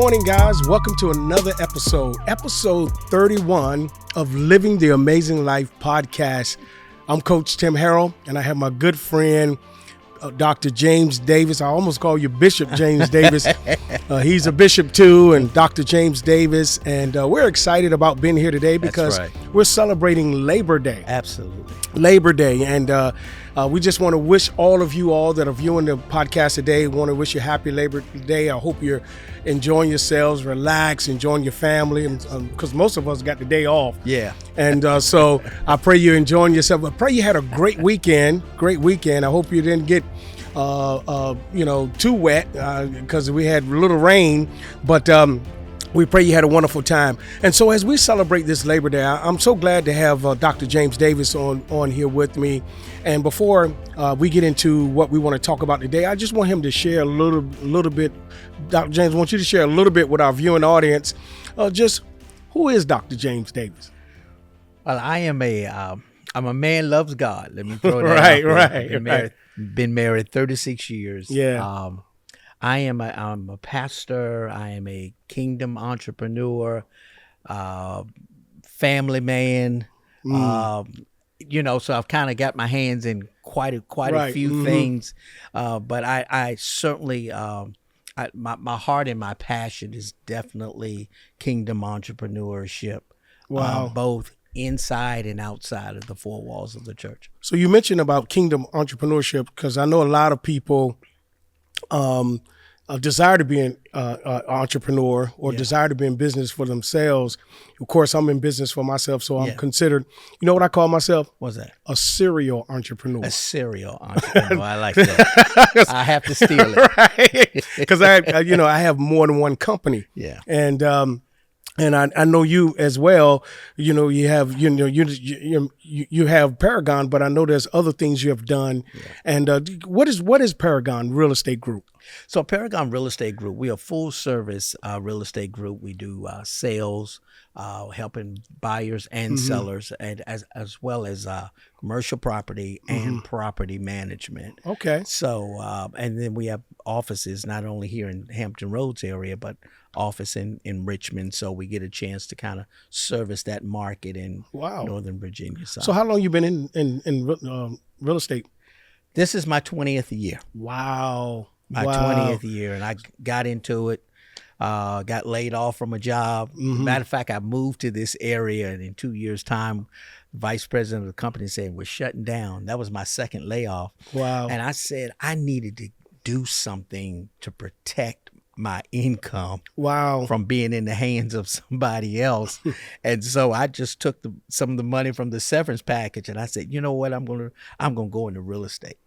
morning, guys. Welcome to another episode 31 of Living the Amazing Life podcast. I'm Coach Tim Harrell, and I have my good friend, Dr. James Davis. I almost call you Bishop James Davis. He's a bishop too, and Dr. James Davis. And we're excited about being here today because we're celebrating Labor Day. Absolutely. Labor Day. And we just want to wish all of you all that are viewing the podcast today, want to wish you happy Labor Day. I hope you're enjoying yourselves, relax, enjoying your family, because most of us got the day off. Yeah. And so I pray you're enjoying yourself. I pray you had a great weekend. I hope you didn't get too wet because we had a little rain, but we pray you had a wonderful time. And so as we celebrate this Labor Day, I'm so glad to have Dr. James Davis on here with me. And before we get into what we want to talk about today, I just want him to share a little bit. Dr. James, I want you to share a little bit with our viewing audience. Just who is Dr. James Davis? Well, I'm a man loves God. Let me throw that out there. Been married 36 years. Yeah. I'm a pastor. I am a kingdom entrepreneur, family man. So I've kind of got my hands in quite a few things. But I certainly, my heart and my passion is definitely kingdom entrepreneurship. Wow. Both inside and outside of the four walls of the church. So you mentioned about kingdom entrepreneurship, because I know a lot of people desire to be an entrepreneur or desire to be in business for themselves. Of course, I'm in business for myself, so I'm considered, you know what I call myself? What's that? A serial entrepreneur. A serial entrepreneur. I like that. I have to steal it. Right? Because I have more than one company. Yeah. And I know you as well. You have you have Paragon, but I know there's other things you have done. Yeah. And what is Paragon Real Estate Group? So Paragon Real Estate Group, we are a full service real estate group. We do sales, helping buyers and sellers, and as well as commercial property and property management. Okay. So and then we have offices not only here in Hampton Roads area, but office in Richmond, so we get a chance to kind of service that market in Northern Virginia. So how long you been in real estate? This is my 20th year. Wow. My 20th year, and I got into it, got laid off from a job. Matter of fact, I moved to this area, and in 2 years' time, the vice president of the company said, we're shutting down. That was my second layoff. Wow. And I said, I needed to do something to protect my income from being in the hands of somebody else. And so I just took some of the money from the severance package, and I said, you know what, I'm gonna go into real estate.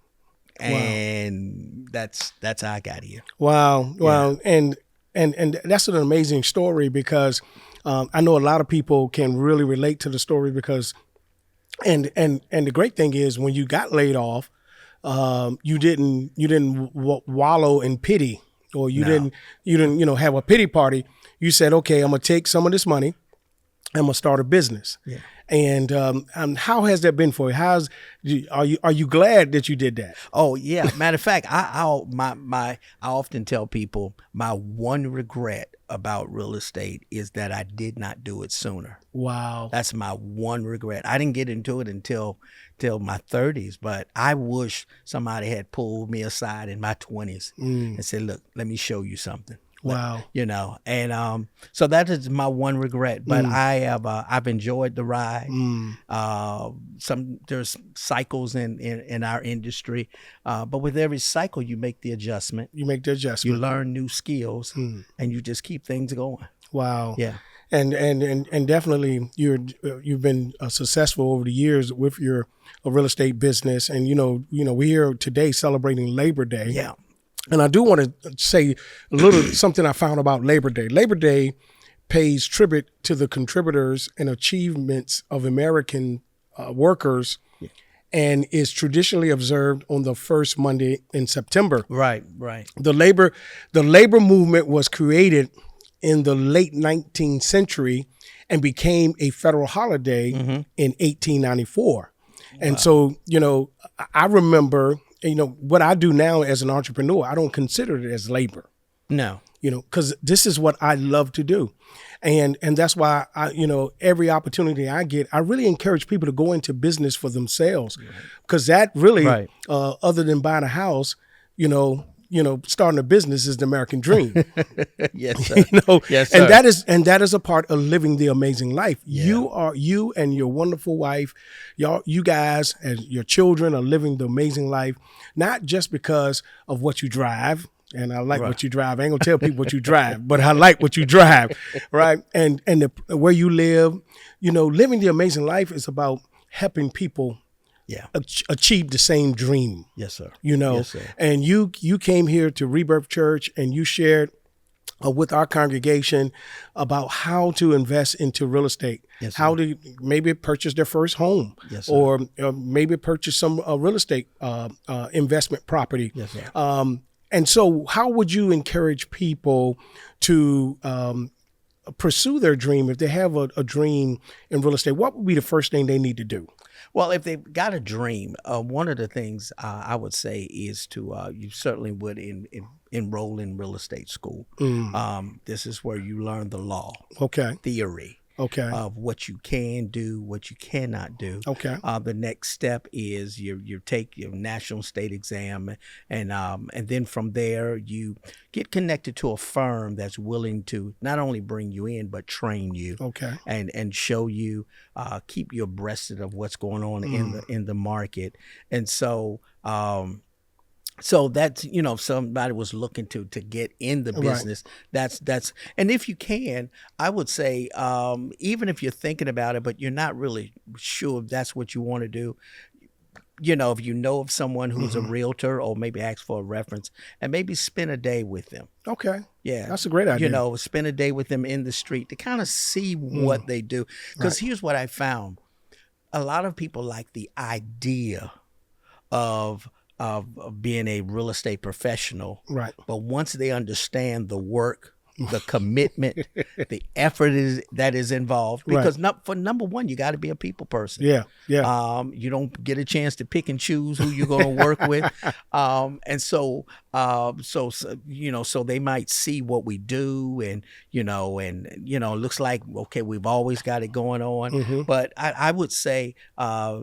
And that's how I got here. Wow. And that's an amazing story, because I know a lot of people can really relate to the story, because and the great thing is, when you got laid off, you didn't wallow in pity, or you didn't have a pity party. You said, okay, I'm gonna take some of this money, I'm gonna start a business. Yeah. And how has that been for you? Are you glad that you did that? Oh yeah. Matter of fact, I often tell people my one regret about real estate is that I did not do it sooner. Wow. That's my one regret. I didn't get into it until my 30s, but I wish somebody had pulled me aside in my 20s and said, look, let me show you something. Wow. And so that is my one regret, but I've enjoyed the ride. There's cycles in our industry, but with every cycle you make the adjustment. You learn new skills, and you just keep things going. Wow. Yeah. And definitely you've been successful over the years with your real estate business, and we're here today celebrating Labor Day. Yeah. And I do want to say a little something I found about Labor Day. Labor Day pays tribute to the contributors and achievements of American workers, and is traditionally observed on the first Monday in September. Right. The labor movement was created in the late 19th century and became a federal holiday in 1894. And so, I remember, what I do now as an entrepreneur, I don't consider it as labor. No. because this is what I love to do. And that's why every opportunity I get, I really encourage people to go into business for themselves, because that really, other than buying a house, starting a business is the American dream. Yes, sir. Yes, sir. And that is a part of living the amazing life. Yeah. You and your wonderful wife, you guys and your children are living the amazing life, not just because of what you drive. And I like what you drive. I ain't gonna tell people what you drive, but I like what you drive, right? And where you live, living the amazing life is about helping people achieve the same dream. Yes, sir. Yes, sir. And you came here to Rebirth Church and you shared with our congregation about how to invest into real estate, how to maybe purchase their first home, or maybe purchase some real estate investment property. Yes, sir. And so how would you encourage people to pursue their dream if they have a dream in real estate? What would be the first thing they need to do? Well, if they've got a dream, one of the things I would say is to you certainly would enroll in real estate school. This is where you learn the law, theory, of what you can do, what you cannot do. The next step is you take your national state exam, and then from there you get connected to a firm that's willing to not only bring you in but train you, and show you, keep you abreast of what's going on in the market. And so that's, if somebody was looking to get in the business, that's, and if you can, I would say, even if you're thinking about it, but you're not really sure if that's what you want to do, if you know of someone who's a realtor, or maybe ask for a reference and maybe spend a day with them. Yeah. That's a great idea. Spend a day with them in the street to kind of see what they do. Because here's what I found. A lot of people like the idea of being a real estate professional. But once they understand the work, the commitment, the effort that is involved, because for number one, you got to be a people person. You don't get a chance to pick and choose who you're going to work with. And so they might see what we do, and it looks like, okay, we've always got it going on. But I would say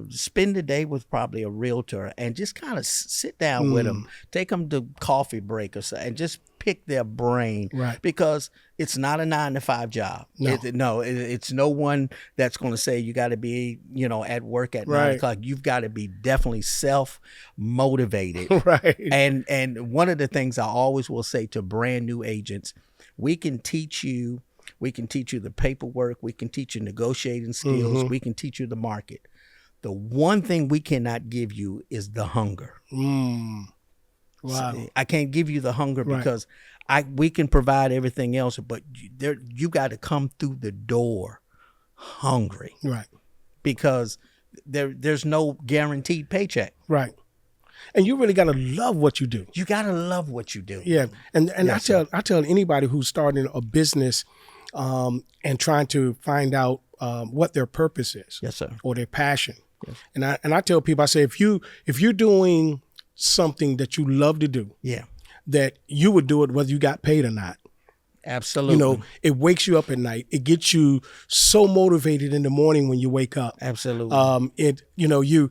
spend the day with probably a realtor and just kind of sit down with them, take them to coffee break or so, and just pick their brain, because it's not a 9-to-5 job. It's no one that's going to say you got to be, at work at 9 o'clock. You've got to be definitely self-motivated. And one of the things I always will say to brand new agents, we can teach you the paperwork, we can teach you negotiating skills, we can teach you the market. The one thing we cannot give you is the hunger. Wow. So I can't give you the hunger because we can provide everything else, but you got to come through the door hungry. Because there's no guaranteed paycheck. And you really got to love what you do. You got to love what you do. Yeah. And I tell anybody who's starting a business and trying to find out what their purpose is. Yes, sir. Or their passion. Yes. And I tell people, I say, if you're doing something that you love to do, that you would do it whether you got paid or not. Absolutely. It wakes you up at night. It gets you so motivated in the morning when you wake up. Absolutely. You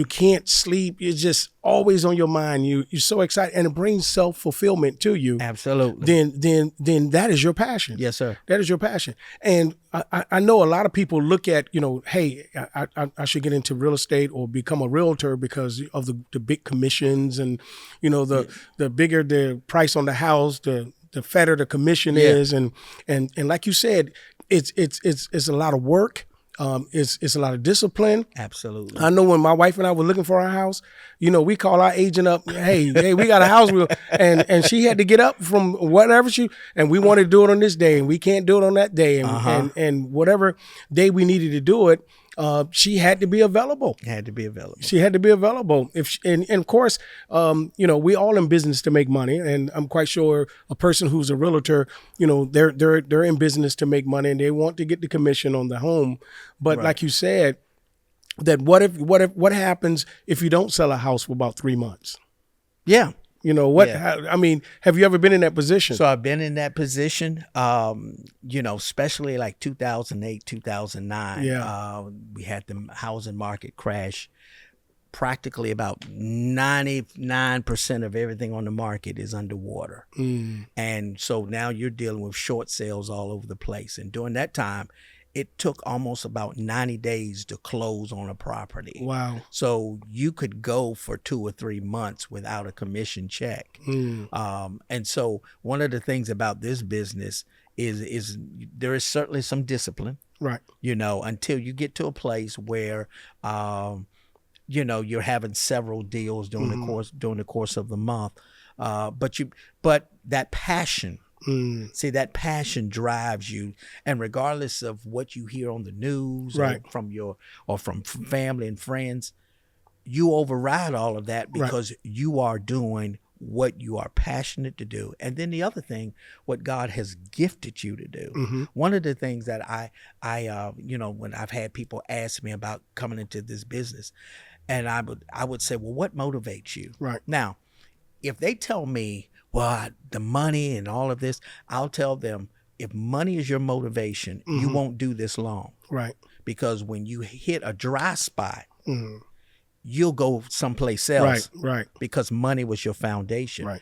can't sleep. It's just always on your mind. You're so excited, and it brings self-fulfillment to you. Absolutely. Then that is your passion. Yes, sir. That is your passion. And I know a lot of people look at, hey, I should get into real estate or become a realtor because of the big commissions and, the bigger the price on the house, the fatter the commission is, and like you said, it's a lot of work. It's a lot of discipline. Absolutely. I know when my wife and I were looking for our house, we call our agent up, hey, we got a house, and she had to get up from whatever and we wanted to do it on this day, and we can't do it on that day, and whatever day we needed to do it. She had to be available. She had to be available. And of course, we all in business to make money, and I'm quite sure a person who's a realtor, they're in business to make money, and they want to get the commission on the home. But like you said, that what happens if you don't sell a house for about 3 months? Yeah. You know what? I mean, have you ever been in that position? So I've been in that position. Especially like 2008, 2009. Yeah. We had the housing market crash. Practically about 99% of everything on the market is underwater. And so now you're dealing with short sales all over the place. And during that time, it took almost about 90 days to close on a property. Wow. So you could go for 2 or 3 months without a commission check. And so one of the things about this business is there is certainly some discipline, right? Until you get to a place where, you're having several deals during the course of the month. But that passion, see, that passion drives you, and regardless of what you hear on the news, right, or from family and friends, you override all of that because you are doing what you are passionate to do. And then the other thing, what God has gifted you to do. One of the things that I when I've had people ask me about coming into this business, and I would say, well, what motivates you? Right. Now, if they tell me, well, the money and all of this, I'll tell them, if money is your motivation, you won't do this long. Right. Because when you hit a dry spot, you'll go someplace else. Right. Because money was your foundation. Right.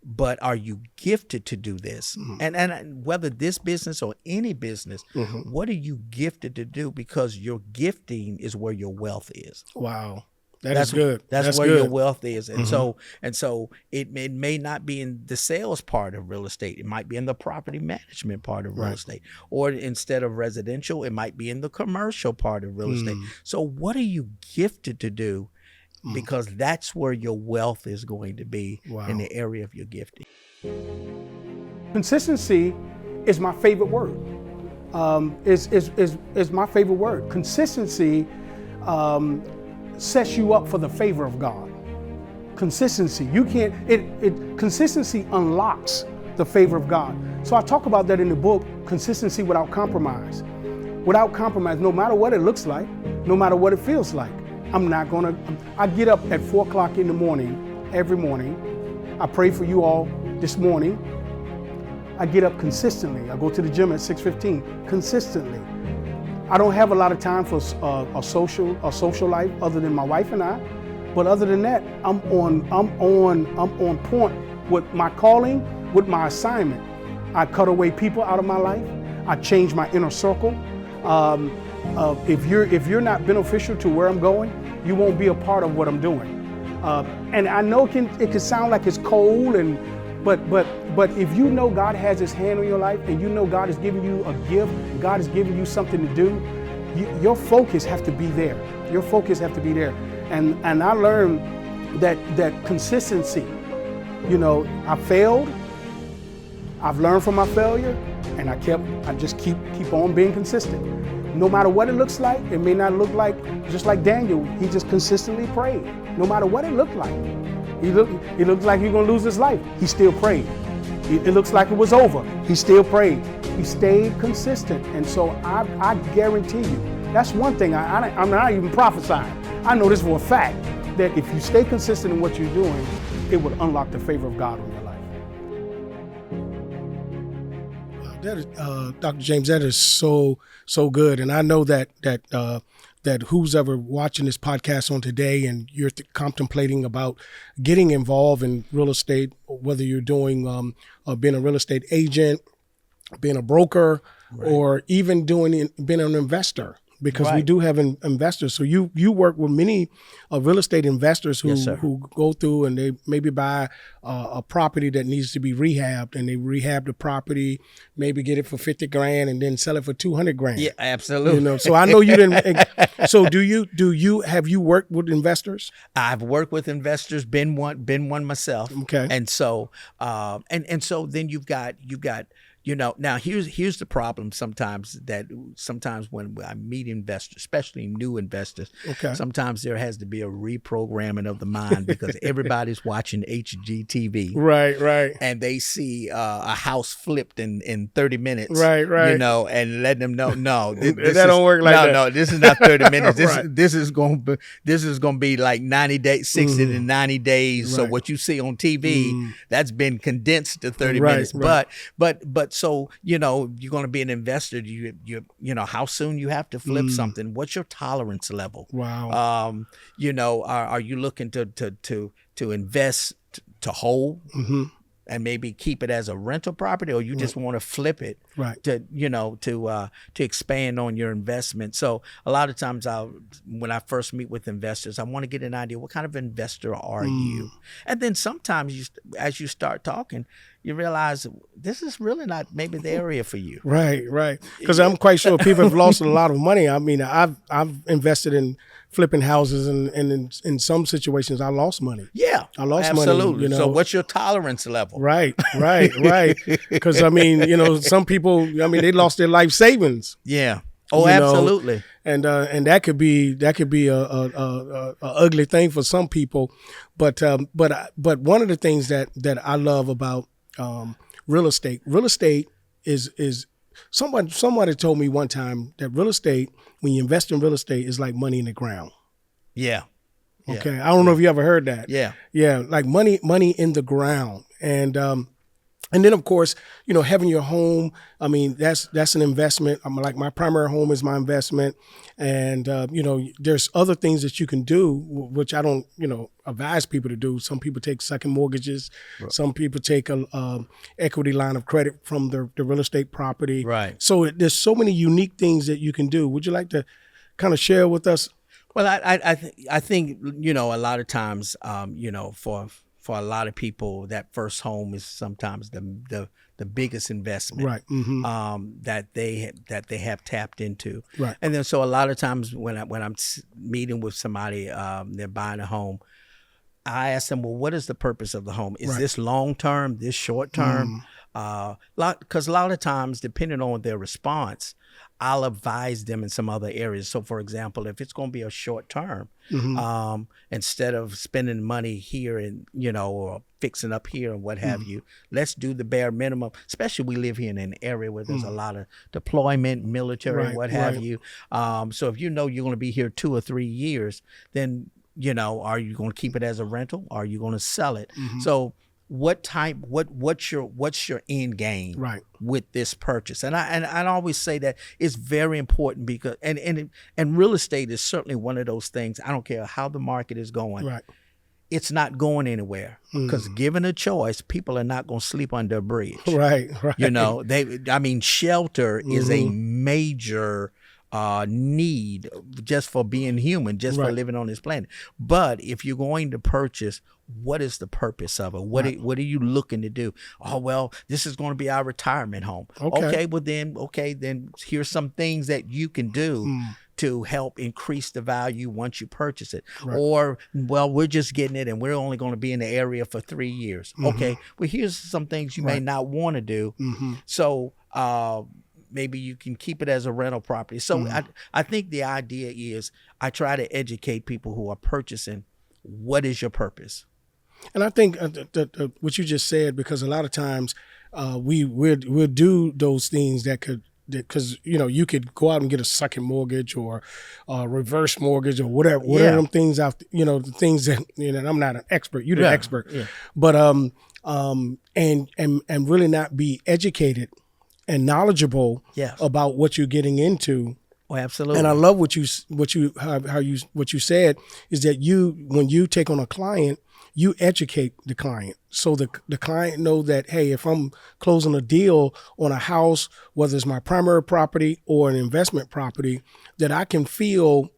But are you gifted to do this? And whether this business or any business, what are you gifted to do? Because your gifting is where your wealth is. Wow. That's good. That's where your wealth is. And so it may not be in the sales part of real estate. It might be in the property management part of real estate. Or instead of residential, it might be in the commercial part of real estate. So what are you gifted to do? Because that's where your wealth is going to be in the area of your gifting. Consistency is my favorite word. Is my favorite word. Consistency sets you up for the favor of God. Consistency, consistency unlocks the favor of God. So I talk about that in the book, Consistency Without Compromise. Without compromise, no matter what it looks like, no matter what it feels like, I get up at 4 o'clock in the morning, every morning. I pray for you all this morning. I get up consistently. I go to the gym at 6:15, consistently. I don't have a lot of time for a social life other than my wife and I. But other than that, I'm on point with my calling, with my assignment. I cut away people out of my life. I change my inner circle. If you're not beneficial to where I'm going, you won't be a part of what I'm doing. And I know it can sound like it's cold, but if you know God has His hand on your life, and you know God is giving you a gift, God is giving you something to do, your focus has to be there. Your focus has to be there. And I learned that consistency. I failed. I've learned from my failure, and I just keep on being consistent. No matter what it looks like, it may not look like, just like Daniel, he just consistently prayed. No matter what it looked like. It looked like he was going to lose his life. He still prayed. It looks like it was over. He still prayed. He stayed consistent. And so I guarantee you, that's one thing. I'm not even prophesying. I know this for a fact, that if you stay consistent in what you're doing, it will unlock the favor of God on your life. That is, Dr. James, that is so good. And I know that who's ever watching this podcast on today and you're contemplating about getting involved in real estate, whether you're doing being a real estate agent, being a broker, or even being an investor. Because we do have investors. So you work with many real estate investors who go through and they maybe buy a property that needs to be rehabbed, and they rehab the property, maybe get it for $50,000 and then sell it for $200,000. Yeah, absolutely. So I know you didn't. So have you worked with investors? I've worked with investors, been one myself. Okay. And so and so then you've got Now here's the problem sometimes when I meet investors, especially new investors, sometimes there has to be a reprogramming of the mind because everybody's watching HGTV. Right. And they see a house flipped in 30 minutes. Right. And letting them know, no, that don't work like that. No, this is not 30 minutes. This is going to be like 90 days, 60 to 90 days. So what you see on TV, that's been condensed to 30 minutes. But so, you're going to be an investor. You know, how soon you have to flip something? What's your tolerance level? Wow. Are you looking to invest to hold and maybe keep it as a rental property, or you just want to flip it to expand on your investment? So a lot of times when I first meet with investors, I want to get an idea, what kind of investor are you? And then sometimes as you start talking, you realize this is really not maybe the area for you. Right. Because I'm quite sure people have lost a lot of money. I mean, I've invested in flipping houses, and in some situations I lost money. Yeah, I lost absolutely. money. So what's your tolerance level? Right. Because I mean, some people, they lost their life savings. Yeah. Oh, absolutely. And that could be a ugly thing for some people, but one of the things that I love about real estate is somebody told me one time that real estate, when you invest in real estate, is like money in the ground. Yeah. Okay. I don't know if you ever heard that. Yeah. Like money in the ground. And then, of course, having your home, I mean, that's an investment. I'm like, my primary home is my investment. And, there's other things that you can do, which I don't, advise people to do. Some people take second mortgages. Right. Some people take a equity line of credit from the real estate property. Right. So there's so many unique things that you can do. Would you like to kind of share with us? Well, I think, a lot of times, for a lot of people, that first home is sometimes the biggest investment, right? That they have tapped into, right? And then so a lot of times when I'm meeting with somebody, they're buying a home, I ask them, well, what is the purpose of the home? Is this long term? This short term? Because a lot of times, depending on their response, I'll advise them in some other areas. So, for example, if it's going to be a short term, instead of spending money here and, or fixing up here and what have you, let's do the bare minimum. Especially we live here in an area where there's a lot of deployment, military, and what have you. So if you're going to be here 2 or 3 years, then, are you going to keep it as a rental? Or are you going to sell it? So what's your end game with this purchase? And I always say that it's very important because and real estate is certainly one of those things. I don't care how the market is going. Right. It's not going anywhere because given a choice, people are not going to sleep under a bridge. Right. Shelter is a major need just for being human, just for living on this planet. But if you're going to purchase, what is the purpose of it? What are you looking to do? Oh, well, this is going to be our retirement home. Okay, then here's some things that you can do to help increase the value once you purchase it. Right. Or, well, we're just getting it and we're only going to be in the area for 3 years. Okay, well, here's some things you may not want to do. So, maybe you can keep it as a rental property. So I think the idea is I try to educate people who are purchasing, what is your purpose? And I think what you just said, because a lot of times we'll do those things that could, because you could go out and get a second mortgage or a reverse mortgage or whatever them things out, the things that, I'm not an expert, you're the expert, but and really not be educated and knowledgeable about what you're getting into. Oh, absolutely. And I love what you said is that when you take on a client, you educate the client. So the client know that, hey, if I'm closing a deal on a house, whether it's my primary property or an investment property, that I can feel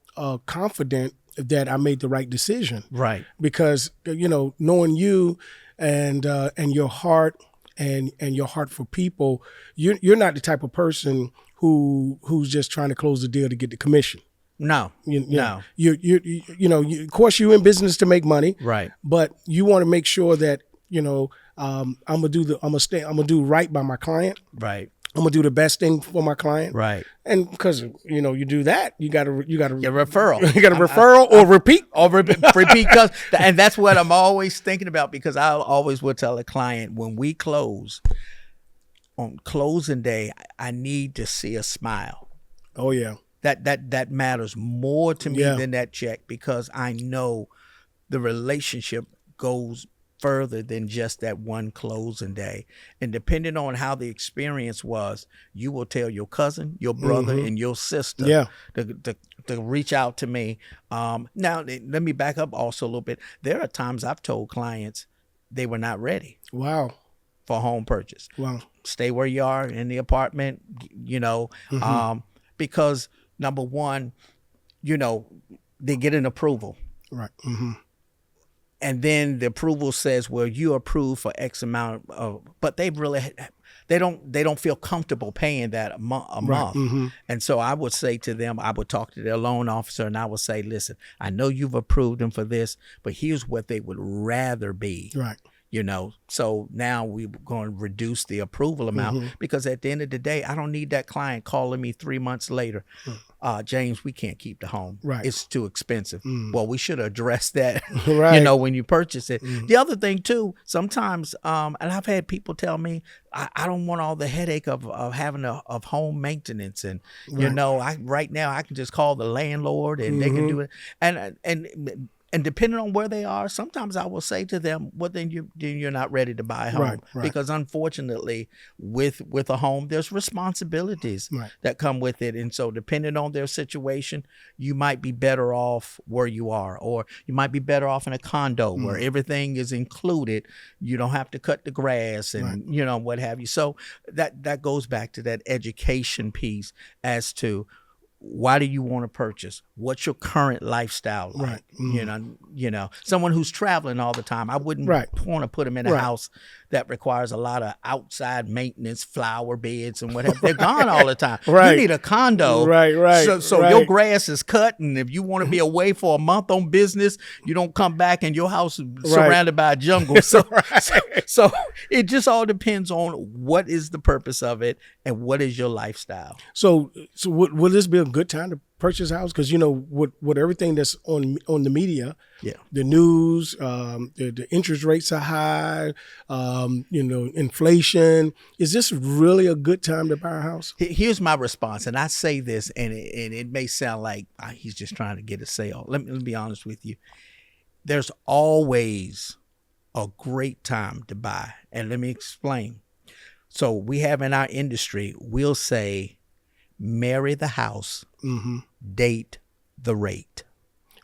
confident that I made the right decision. Right. Because, knowing you and your heart, and your heart for people, you're not the type of person who's just trying to close the deal to get the commission. No, no. Of course, you're in business to make money, right? But you want to make sure that I'm gonna do right by my client. Right. I'm gonna do the best thing for my client. Right. And because you do that, you got to your referral. You got a referral or repeat. Or repeat, and that's what I'm always thinking about, because I always will tell a client, when we close on closing day, I need to see a smile. Oh yeah. That matters more to me than that check, because I know the relationship goes further than just that one closing day. And depending on how the experience was, you will tell your cousin, your brother, and your sister to reach out to me. Now, let me back up also a little bit. There are times I've told clients they were not ready. Wow. For home purchase. Wow. Stay where you are in the apartment, because number one, they get an approval. Right. And then the approval says, well, you approved for X amount of, but they don't feel comfortable paying that a month. And so I would say to them, I would talk to their loan officer and I would say, listen, I know you've approved them for this, but here's what they would rather be. Right. So now we're going to reduce the approval amount, because at the end of the day, I don't need that client calling me 3 months later. James, we can't keep the home. Right. It's too expensive. Well, we should address that, right. When you purchase it. The other thing too, sometimes, and I've had people tell me, I don't want all the headache of having of home maintenance. And, right now I can just call the landlord and they can do it. And depending on where they are, sometimes I will say to them, well, then you're not ready to buy a home. Right. Because unfortunately, with a home, there's responsibilities that come with it. And so depending on their situation, you might be better off where you are, or you might be better off in a condo where everything is included. You don't have to cut the grass and, what have you. So that goes back to that education piece as to, why do you want to purchase? What's your current lifestyle like? Right. Someone who's traveling all the time, I wouldn't want to put them in a house that requires a lot of outside maintenance, flower beds and whatever. They're gone all the time. You need a condo. Right. So your grass is cut, and if you want to be away for a month on business, you don't come back and your house is surrounded by a jungle. So it just all depends on what is the purpose of it and what is your lifestyle. So would this be a good time to purchase a house? Because with everything that's on the media, the news, the interest rates are high, inflation. Is this really a good time to buy a house? Here's my response, and I say this, and it may sound like he's just trying to get a sale. Let me be honest with you. There's always a great time to buy, and let me explain. So we have in our industry, we'll say, marry the house, date the rate.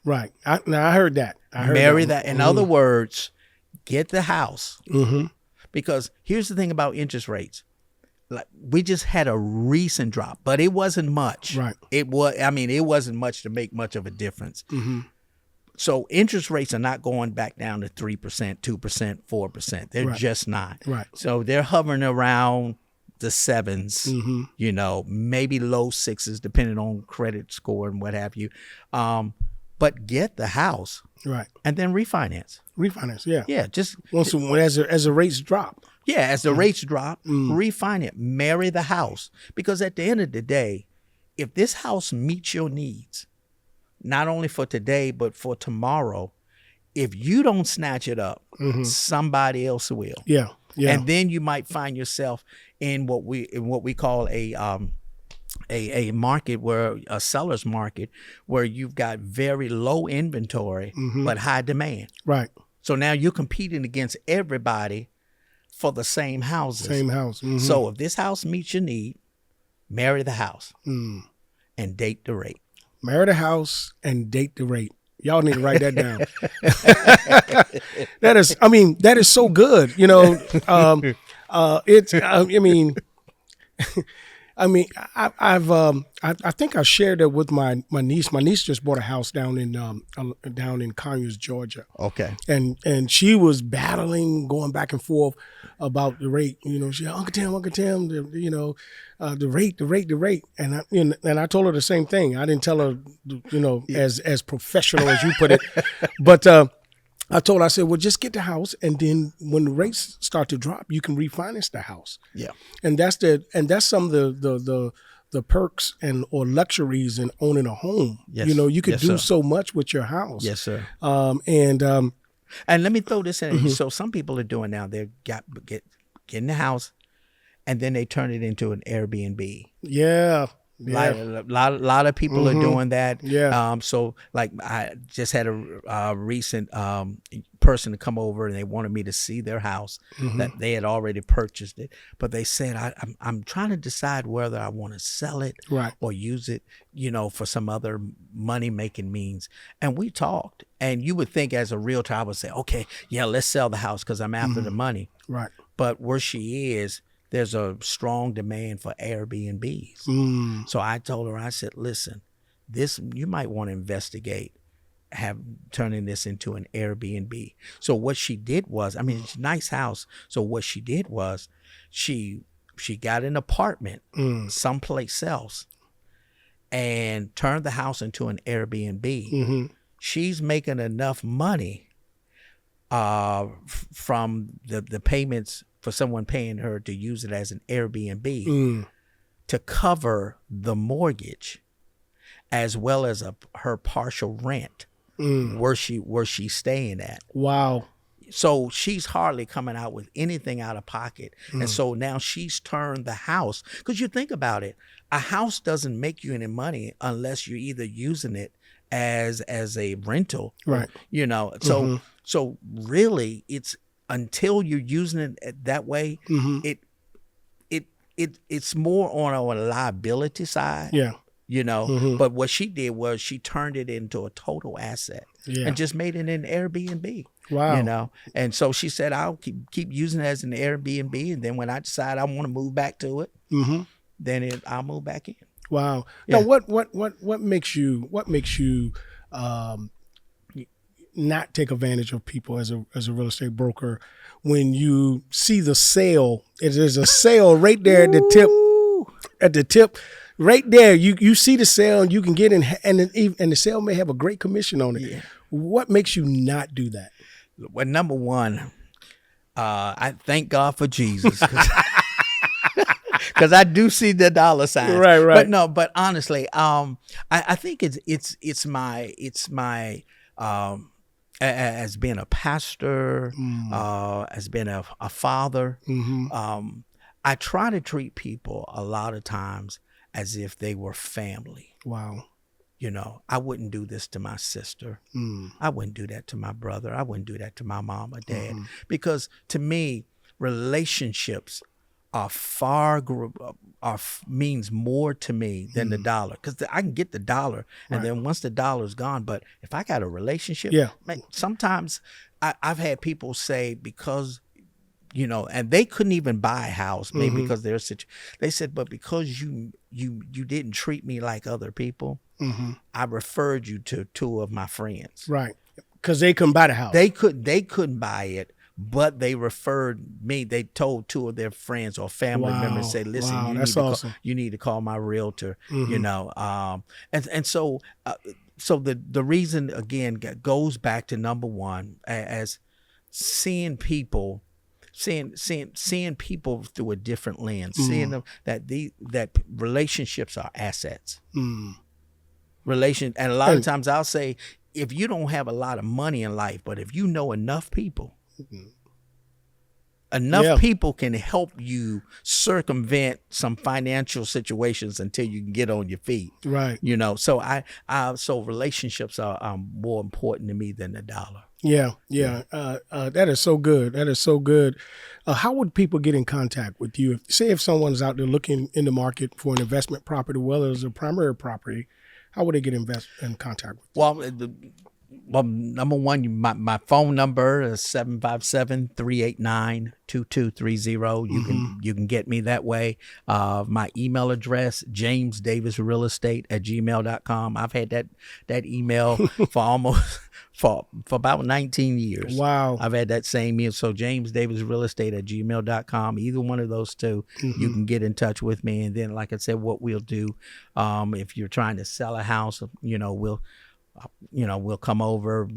Right. I heard that. Marry that. In other words, get the house. Because here's the thing about interest rates. Like, we just had a recent drop, but it wasn't much. Right. It wasn't much to make much of a difference. So interest rates are not going back down to 3%, 2%, 4%. They're just not. Right. So they're hovering around the 7s, maybe low 6s, depending on credit score and what have you. But get the house. Right. And then refinance. Yeah. Yeah. Just as the rates drop. Yeah. As the rates drop, refinance, marry the house. Because at the end of the day, if this house meets your needs, not only for today, but for tomorrow, if you don't snatch it up, somebody else will. Yeah. And then you might find yourself in what we call a market, where a seller's market, where you've got very low inventory but high demand. Right. So now you're competing against everybody for the same houses. Same house. So if this house meets your need, marry the house and date the rate. Marry the house and date the rate. Y'all need to write that down. That is so good. I think I shared that with my niece. My niece just bought a house down in Conyers, Georgia. Okay. And she was battling, going back and forth about the rate. She said, Uncle Tim, the rate. And I told her the same thing. I didn't tell her, as professional as you put it, but I told her, I said, well, just get the house, and then when the rates start to drop, you can refinance the house. Yeah. And that's some of the perks or luxuries in owning a home. Yes. You know, you could Yes, do sir. so much with your house. Yes, sir. And let me throw this in. So some people are doing now, they get in the house and then they turn it into an Airbnb. Yeah. Like a lot of people are doing that. Yeah. So like I just had a recent person to come over, and they wanted me to see their house that they had already purchased it, but they said I'm trying to decide whether I want to sell it or use it, you know, for some other money making means. And we talked, and you would think as a realtor I would say, okay, yeah, let's sell the house because I'm after the money. Right. But where she is, there's a strong demand for Airbnbs. So I told her, I said, listen, this, you might want to investigate turning this into an Airbnb. So what she did was, I mean, it's a nice house. So what she did was she got an apartment someplace else and turned the house into an Airbnb. She's making enough money from the payments for someone paying her to use it as an Airbnb to cover the mortgage as well as her partial rent where she's staying at. Wow. So she's hardly coming out with anything out of pocket. And so now she's turned the house, because you think about it, a house doesn't make you any money unless you're either using it as a rental, right? You know, so really it's until you're using it that way, it's more on a liability side. Yeah. You know, but what she did was she turned it into a total asset and just made it an Airbnb. Wow. You know, and so she said, I'll keep using it as an Airbnb, and then when I decide I want to move back to it, then I'll move back in. Wow. Yeah. Now, what makes you not take advantage of people as a real estate broker when you see the sale? There's a sale right there at the tip. Right there, you see the sale, and you can get in, and the sale may have a great commission on it. Yeah. What makes you not do that? Well, number one, I thank God for Jesus, because I do see the dollar signs. Right. But honestly, I think it's my as being a pastor, as being a father. I try to treat people a lot of times as if they were family. Wow. You know, I wouldn't do this to my sister. I wouldn't do that to my brother. I wouldn't do that to my mom or dad. Because to me, relationships are means more to me than the dollar. Because I can get the dollar, and then once the dollar's gone, but if I got a relationship, man, sometimes I've had people say, because, you know, and they couldn't even buy a house, maybe because they said, but because you didn't treat me like other people, I referred you to two of my friends. Right. Because they couldn't buy the house. They couldn't buy it, but they referred me. They told two of their friends or family members, say, listen, you need to call my realtor, you know. And so the reason, again, goes back to number one, as seeing people through a different lens, seeing them that relationships are assets. And a lot of times I'll say, if you don't have a lot of money in life, but if you know enough people, people can help you circumvent some financial situations until you can get on your feet. Right. You know, so so relationships are more important to me than the dollar. Yeah. That is so good. How would people get in contact with you? If someone's out there looking in the market for an investment property, well as a primary property, how would they get in contact with you? Well, number one, my phone number is 757-389-2230. You can get me that way. My email address, jamesdavisrealestate@gmail.com. I've had that email for about 19 years. Wow. I've had that same email. So jamesdavisrealestate@gmail.com. Either one of those two, you can get in touch with me. And then, like I said, what we'll do, if you're trying to sell a house, you know, we'll come over,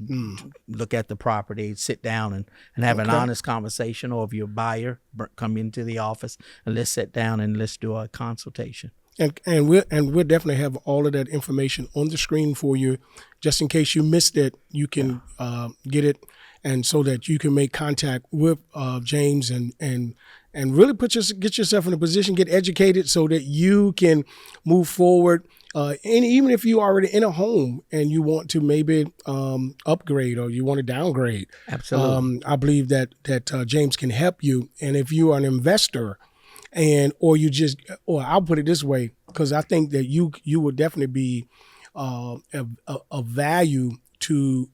look at the property, sit down and have an honest conversation. Or if you're a buyer, come into the office and let's sit down and let's do a consultation. And we'll definitely have all of that information on the screen for you, just in case you missed it. You can get it, and so that you can make contact with James and really get yourself in a position, get educated, so that you can move forward. And even if you already in a home and you want to maybe upgrade or you want to downgrade, absolutely, I believe that James can help you. And if you are an investor, or I'll put it this way, because I think that you would definitely be a value to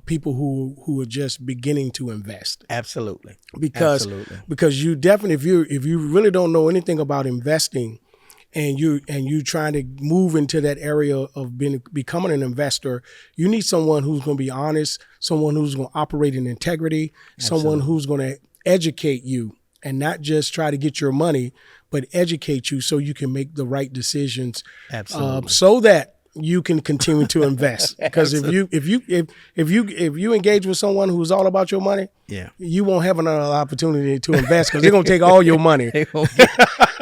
people who are just beginning to invest. Absolutely, because you definitely, if you really don't know anything about investing, and you trying to move into that area of becoming an investor, you need someone who's going to be honest, someone who's going to operate in integrity, someone who's going to educate you. And not just try to get your money, but educate you so you can make the right decisions. Absolutely. So that you can continue to invest. Because if you engage with someone who's all about your money, you won't have another opportunity to invest, because they're gonna take all your money. They're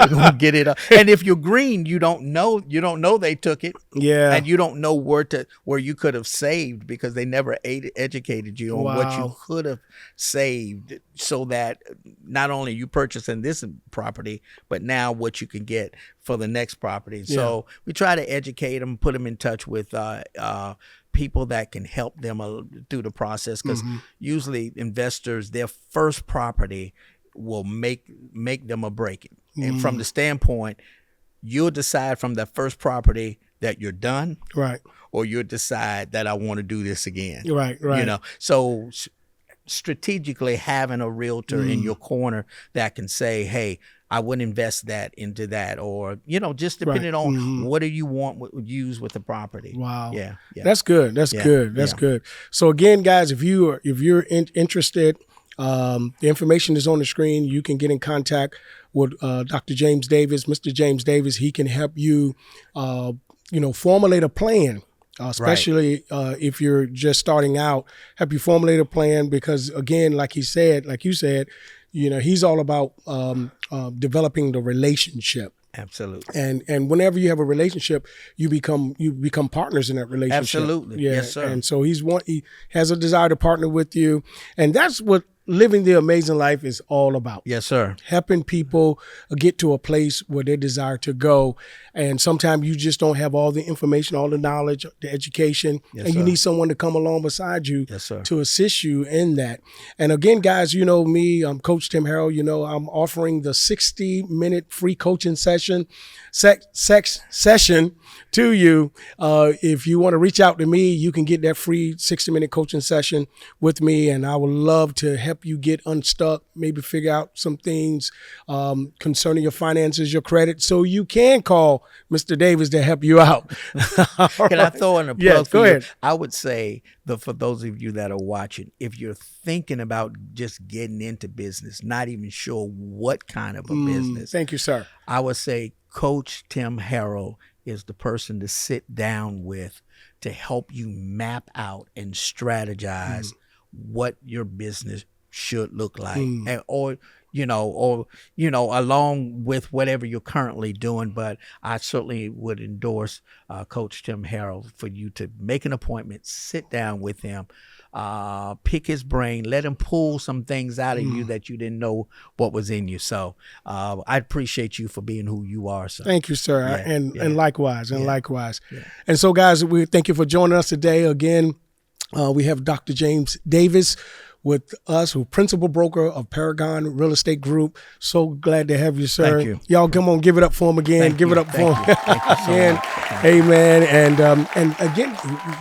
gonna get it up. And if you're green, you don't know they took it. Yeah. And you don't know where you could have saved, because they never educated you on what you could have saved, so that not only you purchasing this property, but now what you can get for the next property. So we try to educate them, put them in touch with people that can help them through the process, because usually investors, their first property will make them or break it. And from the standpoint, you'll decide from that first property that you're done, right? Or you'll decide that I want to do this again, right? So strategically having a realtor in your corner that can say, hey, I would invest that into that, or just depending on what do you want use with the property. Wow. Yeah. That's good. That's good. So again, guys, if you're interested, the information is on the screen. You can get in contact with Dr. James Davis, Mr. James Davis. He can help you, formulate a plan. Especially if you're just starting out, help you formulate a plan, because again, like you said, he's all about developing the relationship. Absolutely. And whenever you have a relationship, you become partners in that relationship. Absolutely. Yeah. Yes, sir. And so he has a desire to partner with you, and that's what living the amazing life is all about. Yes, sir. Helping people get to a place where they desire to go. And sometimes you just don't have all the information, all the knowledge, the education, and you need someone to come along beside you to assist you in that. And again, guys, you know me, I'm Coach Tim Harrell. I'm offering the 60-minute free coaching session to you. If you want to reach out to me, you can get that free 60-minute coaching session with me, and I would love to help you get unstuck, maybe figure out some things concerning your finances, your credit, so you can call Mr. Davis to help you out. Can I throw in a plug? Yes, go ahead. I would say for those of you that are watching, if you're thinking about just getting into business, not even sure what kind of a business. Thank you, sir. I would say Coach Tim Harrell is the person to sit down with to help you map out and strategize what your business should look like, or along with whatever you're currently doing. But I certainly would endorse Coach Tim Harrell for you to make an appointment, sit down with him, pick his brain, let him pull some things out of you that you didn't know what was in you. So I appreciate you for being who you are, sir. Thank you, sir. And likewise, likewise. Yeah. And so, guys, we thank you for joining us today. Again, we have Dr. James Davis with us, who principal broker of Paragon Real Estate Group. So glad to have you, sir. Thank you. Y'all come on, give it up for him again. Give it up for him again. Amen. And again,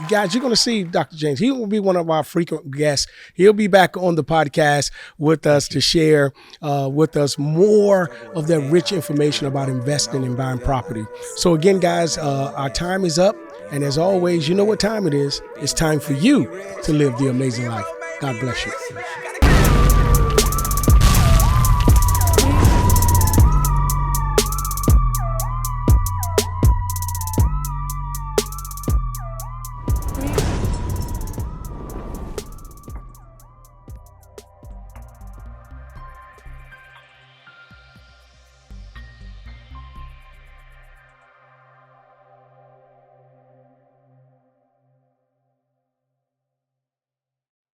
guys, you're going to see Dr. James. He will be one of our frequent guests. He'll be back on the podcast with us to share with us more of that rich information about investing and buying property. So again, guys, our time is up. And as always, you know what time it is. It's time for you to live the amazing life. God bless you.